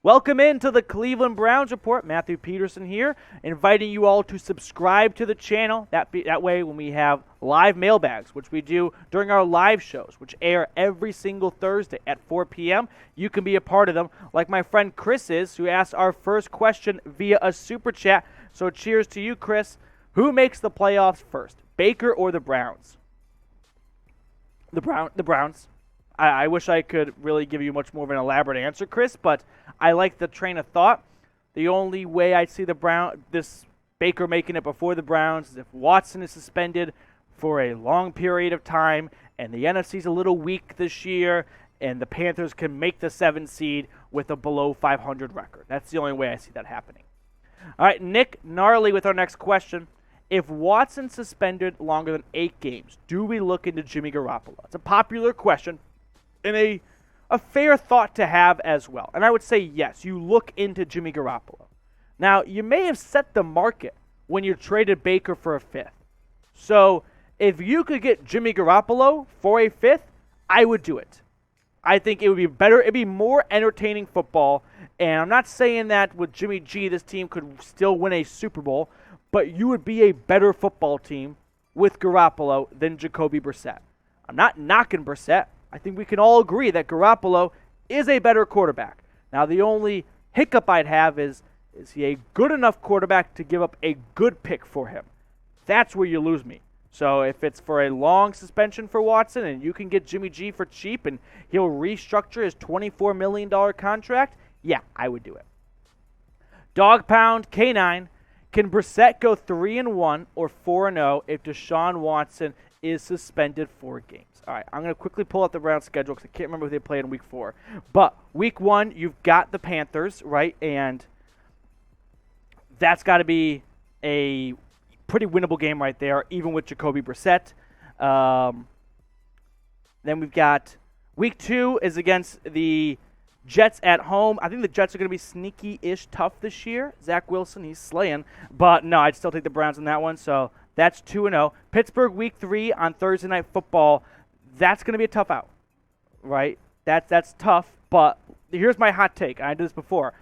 Welcome into the Cleveland Browns Report. Matthew Peterson here, inviting you all to subscribe to the channel. That way, when we have live mailbags, which we do during our live shows, which air every single Thursday at 4 p.m., you can be a part of them, like my friend Chris is, who asked our first question via a super chat. So cheers to you, Chris. Who makes the playoffs first, Baker or the Browns? The Browns. I wish I could really give you much more of an elaborate answer, Chris, but I like the train of thought. The only way I see this Baker making it before the Browns is if Watson is suspended for a long period of time and the NFC's a little weak this year and the Panthers can make the 7 seed with a below 500 record. That's the only way I see that happening. All right, Nick Gnarly with our next question. If Watson's suspended longer than 8 games, do we look into Jimmy Garoppolo? It's a popular question and a fair thought to have as well. And I would say yes, you look into Jimmy Garoppolo. Now, you may have set the market when you traded Baker for a 5th. So if you could get Jimmy Garoppolo for a 5th, I would do it. I think it would be better. It'd be more entertaining football. And I'm not saying that with Jimmy G, this team could still win a Super Bowl, but you would be a better football team with Garoppolo than Jacoby Brissett. I'm not knocking Brissett. I think we can all agree that Garoppolo is a better quarterback. Now, the only hiccup I'd have is he a good enough quarterback to give up a good pick for him? That's where you lose me. So if it's for a long suspension for Watson and you can get Jimmy G for cheap and he'll restructure his $24 million contract, yeah, I would do it. Dog Pound K9, can Brissett go 3-1 or 4-0 if Deshaun Watson is suspended 4 games? All right, I'm going to quickly pull out the Browns schedule because I can't remember who they played in Week 4. But Week 1, you've got the Panthers, right? And that's got to be a pretty winnable game right there, even with Jacoby Brissett. Then we've got Week 2 is against the Jets at home. I think the Jets are going to be sneaky-ish tough this year. Zach Wilson, he's slaying. But no, I'd still take the Browns on that one. So that's 2-0. Pittsburgh Week 3 on Thursday Night Football. That's going to be a tough out, right? That's tough, but here's my hot take. I did this before.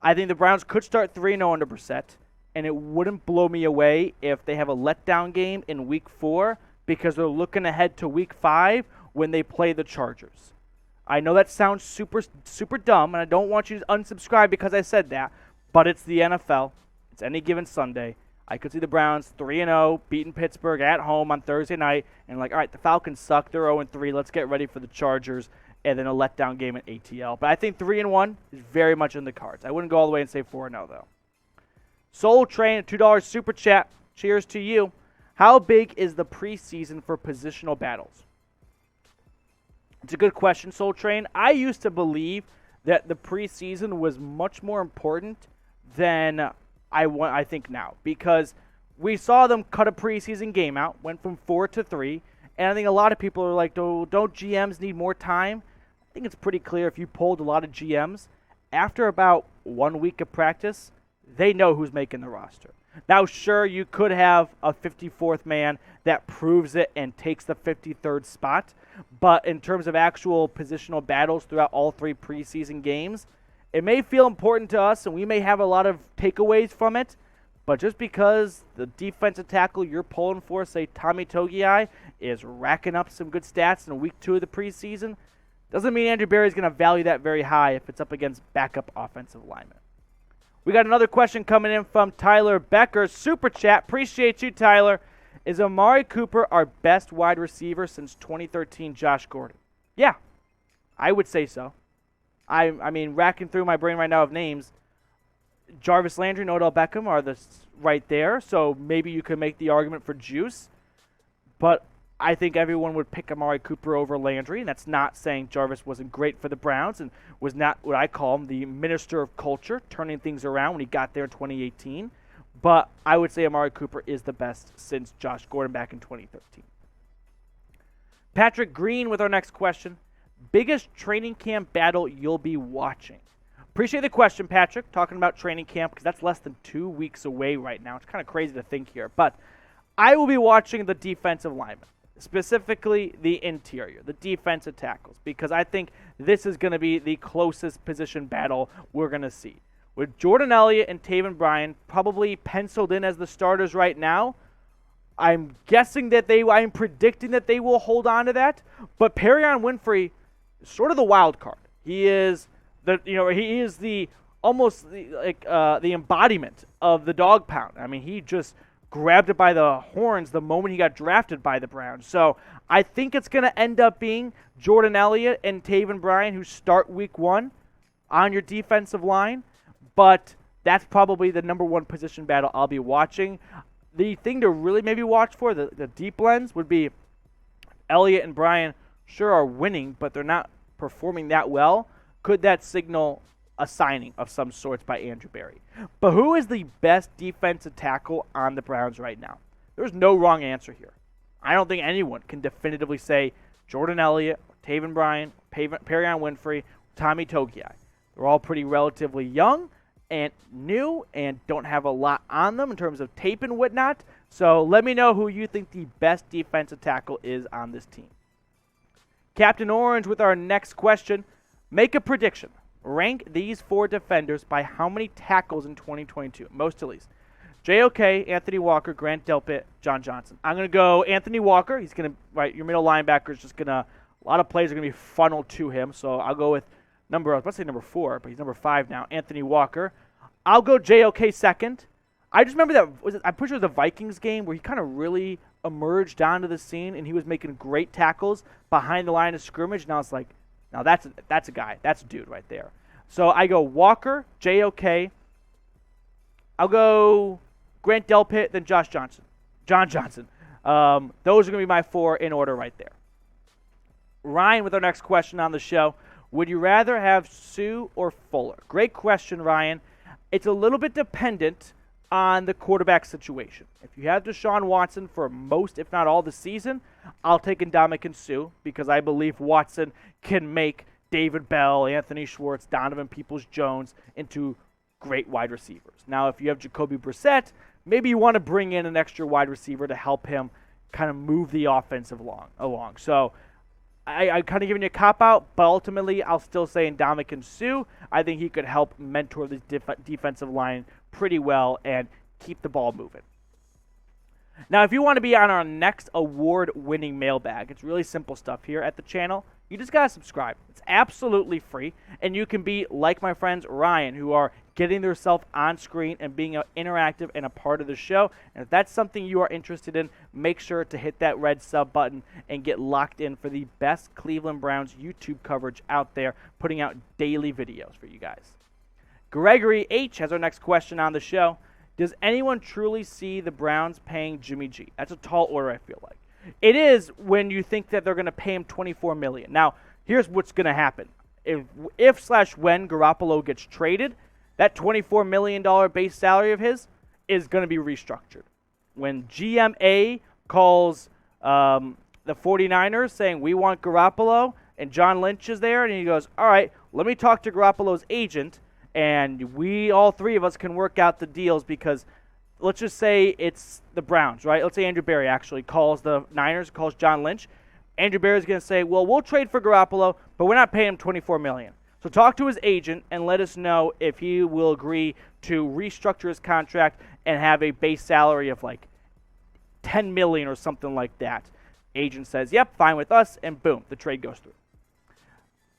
I think the Browns could start 3-0 under Brissett, and it wouldn't blow me away if they have a letdown game in Week 4 because they're looking ahead to Week 5 when they play the Chargers. I know that sounds super, super dumb, and I don't want you to unsubscribe because I said that, but it's the NFL. It's any given Sunday. I could see the Browns 3-0, beating Pittsburgh at home on Thursday night, and like, all right, the Falcons suck. They're 0-3. Let's get ready for the Chargers, and then a letdown game at ATL. But I think 3-1 is very much in the cards. I wouldn't go all the way and say 4-0, though. Soul Train, $2 super chat. Cheers to you. How big is the preseason for positional battles? It's a good question, Soul Train. I used to believe that the preseason was much more important than I think now, because we saw them cut a preseason game out, went from 4 to 3, and I think a lot of people are like, don't GMs need more time? I think it's pretty clear if you polled a lot of GMs, after about 1 week of practice, they know who's making the roster. Now, sure, you could have a 54th man that proves it and takes the 53rd spot, but in terms of actual positional battles throughout all 3 preseason games, it may feel important to us, and we may have a lot of takeaways from it, but just because the defensive tackle you're pulling for, say Tommy Togiai, is racking up some good stats in Week 2 of the preseason, doesn't mean Andrew Berry's going to value that very high if it's up against backup offensive linemen. We got another question coming in from Tyler Becker. Super chat. Appreciate you, Tyler. Is Amari Cooper our best wide receiver since 2013 Josh Gordon? Yeah, I would say so. I mean, racking through my brain right now of names, Jarvis Landry and Odell Beckham are right there, so maybe you could make the argument for Juice. But I think everyone would pick Amari Cooper over Landry, and that's not saying Jarvis wasn't great for the Browns and was not what I call him the minister of culture, turning things around when he got there in 2018. But I would say Amari Cooper is the best since Josh Gordon back in 2013. Patrick Green with our next question. Biggest training camp battle you'll be watching? Appreciate the question, Patrick, talking about training camp because that's less than 2 weeks away right now. It's kind of crazy to think here. But I will be watching the defensive linemen, specifically the interior, the defensive tackles, because I think this is going to be the closest position battle we're going to see. With Jordan Elliott and Taven Bryan probably penciled in as the starters right now, I'm predicting that they will hold on to that. But Perrion Winfrey is sort of the wild card. He is the embodiment of the dog pound. I mean, he just grabbed it by the horns the moment he got drafted by the Browns. So I think it's going to end up being Jordan Elliott and Taven Bryan who start week 1 on your defensive line. But that's probably the number one position battle I'll be watching. The thing to really maybe watch for, the deep lens, would be Elliott and Bryan sure are winning, but they're not performing that well. Could that signal a signing of some sorts by Andrew Berry? But who is the best defensive tackle on the Browns right now? There's no wrong answer here. I don't think anyone can definitively say Jordan Elliott, Taven Bryan, Perrion Winfrey, Tommy Togiai. They're all pretty relatively young and new and don't have a lot on them in terms of tape and whatnot. So let me know who you think the best defensive tackle is on this team. Captain Orange with our next question. Make a prediction. Rank these 4 defenders by how many tackles in 2022, most to least. JOK, Anthony Walker, Grant Delpit, John Johnson. I'm going to go Anthony Walker. He's going to, your middle linebacker is just going to, a lot of plays are going to be funneled to him. So I'll go with I was about to say number 4, but he's number 5 now, Anthony Walker. I'll go JOK second. I just remember I'm pretty sure it was the Vikings game where he kind of really emerged onto the scene and he was making great tackles behind the line of scrimmage. And I was like, now that's a guy. That's a dude right there. So I go Walker, JOK. I'll go Grant Delpit, then John Johnson. Those are going to be my 4 in order right there. Ryan with our next question on the show. Would you rather have Suh or Fuller? Great question, Ryan. It's a little bit dependent on the quarterback situation. If you have Deshaun Watson for most, if not all, the season, I'll take Ndamokung Suh because I believe Watson can make David Bell, Anthony Schwartz, Donovan Peoples-Jones into great wide receivers. Now, if you have Jacoby Brissett, maybe you want to bring in an extra wide receiver to help him kind of move the offense along. So I kind of giving you a cop-out, but ultimately I'll still say Ndamokung Suh. I think he could help mentor this defensive line pretty well and keep the ball moving. Now, if you want to be on our next award-winning mailbag, it's really simple stuff here at the channel. You just got to subscribe. It's absolutely free, and you can be like my friends Ryan, who are getting themselves on screen and being interactive and a part of the show. And if that's something you are interested in, make sure to hit that red sub button and get locked in for the best Cleveland Browns YouTube coverage out there, putting out daily videos for you guys. Gregory H. has our next question on the show. Does anyone truly see the Browns paying Jimmy G? That's a tall order, I feel like. It is when you think that they're going to pay him $24 million. Now, here's what's going to happen. If/when Garoppolo gets traded, that $24 million base salary of his is going to be restructured. When GMA calls the 49ers saying, we want Garoppolo, and John Lynch is there, and he goes, all right, let me talk to Garoppolo's agent, and we, all 3 of us, can work out the deals because let's just say it's the Browns, right? Let's say Andrew Berry actually calls the Niners, calls John Lynch. Andrew Berry's going to say, well, we'll trade for Garoppolo, but we're not paying him $24 million. So talk to his agent and let us know if he will agree to restructure his contract and have a base salary of like $10 million or something like that. Agent says, yep, fine with us, and boom, the trade goes through.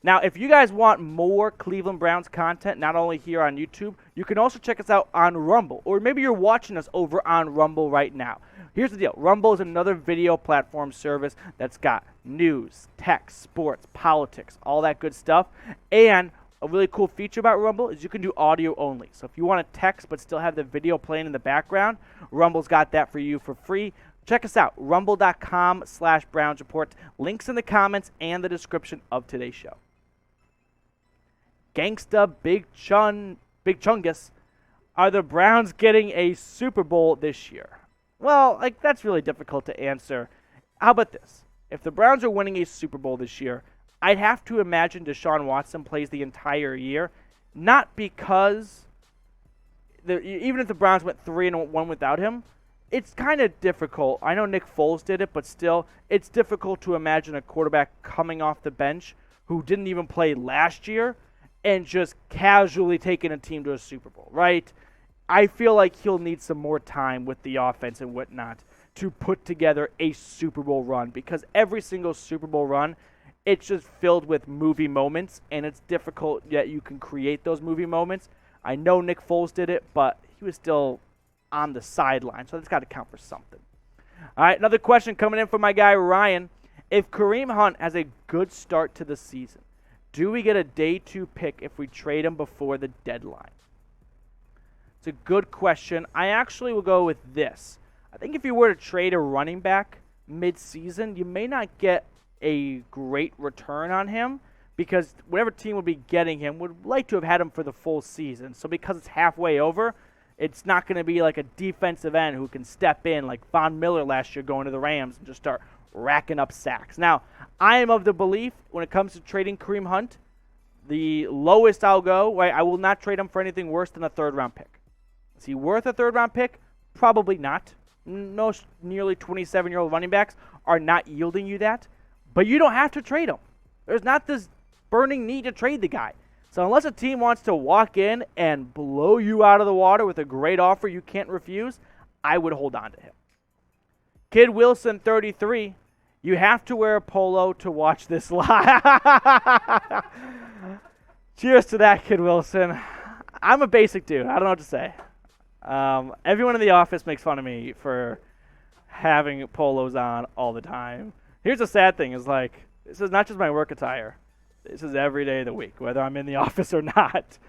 Now, if you guys want more Cleveland Browns content, not only here on YouTube, you can also check us out on Rumble, or maybe you're watching us over on Rumble right now. Here's the deal. Rumble is another video platform service that's got news, tech, sports, politics, all that good stuff. And a really cool feature about Rumble is you can do audio only. So if you want to text but still have the video playing in the background, Rumble's got that for you for free. Check us out, rumble.com/Browns Report. Links in the comments and the description of today's show. Gangsta Big Chungus, are the Browns getting a Super Bowl this year? Well, that's really difficult to answer. How about this? If the Browns are winning a Super Bowl this year, I'd have to imagine Deshaun Watson plays the entire year, not because even if the Browns went 3-1 without him, it's kind of difficult. I know Nick Foles did it, but still, it's difficult to imagine a quarterback coming off the bench who didn't even play last year and just casually taking a team to a Super Bowl, right? I feel like he'll need some more time with the offense and whatnot to put together a Super Bowl run, because every single Super Bowl run, it's just filled with movie moments, and it's difficult that you can create those movie moments. I know Nick Foles did it, but he was still on the sideline, so that's got to count for something. All right, another question coming in from my guy Ryan. If Kareem Hunt has a good start to the season, do we get a day 2 pick if we trade him before the deadline? It's a good question. I actually will go with this. I think if you were to trade a running back mid-season, you may not get a great return on him, because whatever team would be getting him would like to have had him for the full season. So because it's halfway over, it's not going to be like a defensive end who can step in like Von Miller last year going to the Rams and just start racking up sacks. Now, I am of the belief when it comes to trading Kareem Hunt, the lowest I'll go, right, I will not trade him for anything worse than a third-round pick. Is he worth a third-round pick? Probably not. No, nearly 27-year-old running backs are not yielding you that. But you don't have to trade him. There's not this burning need to trade the guy. So unless a team wants to walk in and blow you out of the water with a great offer you can't refuse, I would hold on to him. Kid Wilson, 33. You have to wear a polo to watch this live. Cheers to that, Kid Wilson. I'm a basic dude. I don't know what to say. Everyone in the office makes fun of me for having polos on all the time. Here's the sad thing is, like, this is not just my work attire. This is every day of the week, whether I'm in the office or not.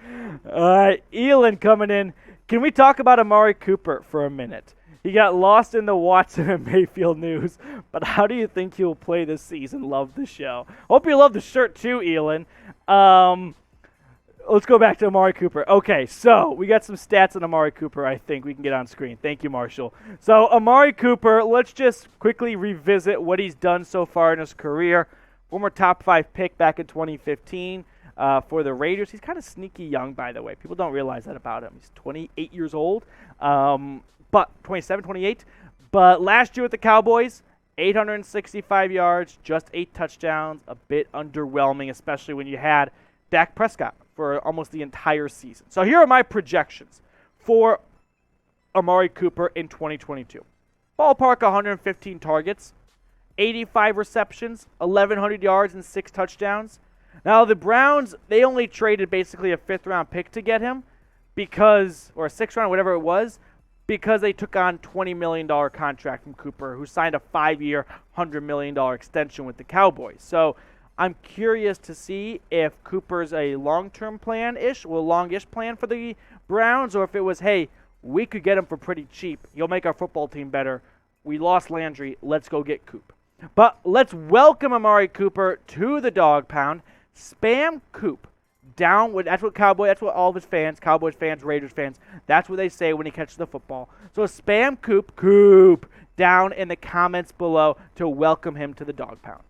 All right, Elon coming in. Can we talk about Amari Cooper for a minute? He got lost in the Watson and Mayfield news, but how do you think he'll play this season? Love the show. Hope you love the shirt too, Elon. Let's go back to Amari Cooper. Okay, so we got some stats on Amari Cooper I think we can get on screen. Thank you, Marshall. So Amari Cooper, let's just quickly revisit what he's done so far in his career. Former top 5 pick back in 2015 for the Raiders. He's kind of sneaky young, by the way. People don't realize that about him. He's 28 years old, but 27, 28. But last year with the Cowboys, 865 yards, just 8 touchdowns, a bit underwhelming, especially when you had Dak Prescott for almost the entire season. So here are my projections for Amari Cooper in 2022. Ballpark 115 targets, 85 receptions, 1,100 yards, and 6 touchdowns. Now, the Browns, they only traded basically a 5th-round pick to get him because, or a 6th-round, whatever it was, because they took on $20 million contract from Cooper, who signed a 5-year, $100 million extension with the Cowboys. So I'm curious to see if Cooper's a long-term plan-ish, or longish plan for the Browns, or if it was, hey, we could get him for pretty cheap. He'll make our football team better. We lost Landry. Let's go get Coop. But let's welcome Amari Cooper to the Dog Pound. Spam Coop down with, that's what all of his fans, Cowboys fans, Raiders fans, that's what they say when he catches the football. So spam Coop down in the comments below to welcome him to the Dog Pound.